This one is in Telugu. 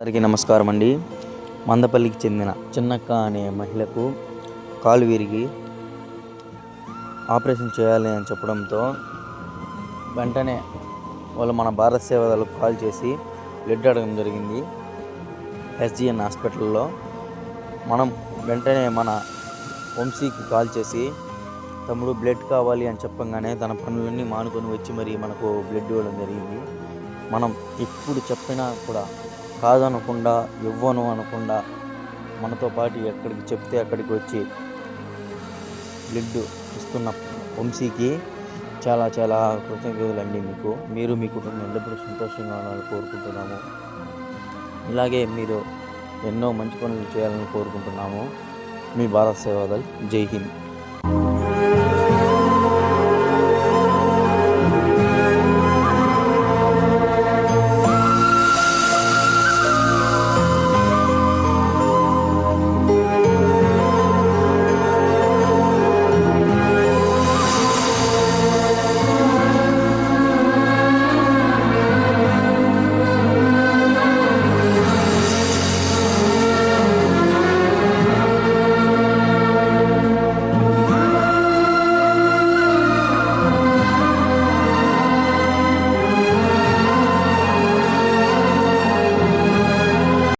అందరికీ నమస్కారం అండి. మందపల్లికి చెందిన చిన్నక్క అనే మహిళకు కాలు విరిగి ఆపరేషన్ చేయాలి అని చెప్పడంతో వెంటనే వాళ్ళు మన భారత్ సేవలకు కాల్ చేసి బ్లడ్ అడగడం జరిగింది. ఎస్జిఎన్ హాస్పిటల్లో మనం వెంటనే మన వంశీకి కాల్ చేసి తమ్ముడు బ్లడ్ కావాలి అని చెప్పంగానే తన పనులన్నీ మానుకొని వచ్చి మరి మనకు బ్లడ్ ఇవ్వడం జరిగింది. మనం ఎప్పుడు చెప్పినా కూడా కాదనకుండా ఇవ్వను అనకుండా మనతో పాటు ఎక్కడికి చెప్తే అక్కడికి వచ్చి బ్లడ్ ఇస్తున్న వంశీకి చాలా చాలా కృతజ్ఞతలండి. మీరు మీ కుటుంబం ఎల్లప్పుడూ సంతోషంగా ఉండాలని కోరుకుంటున్నాము. ఇలాగే మీరు ఎన్నో మంచి పనులు చేయాలని కోరుకుంటున్నాము. మీ భారత్ సేవాదల్. జై హింద్.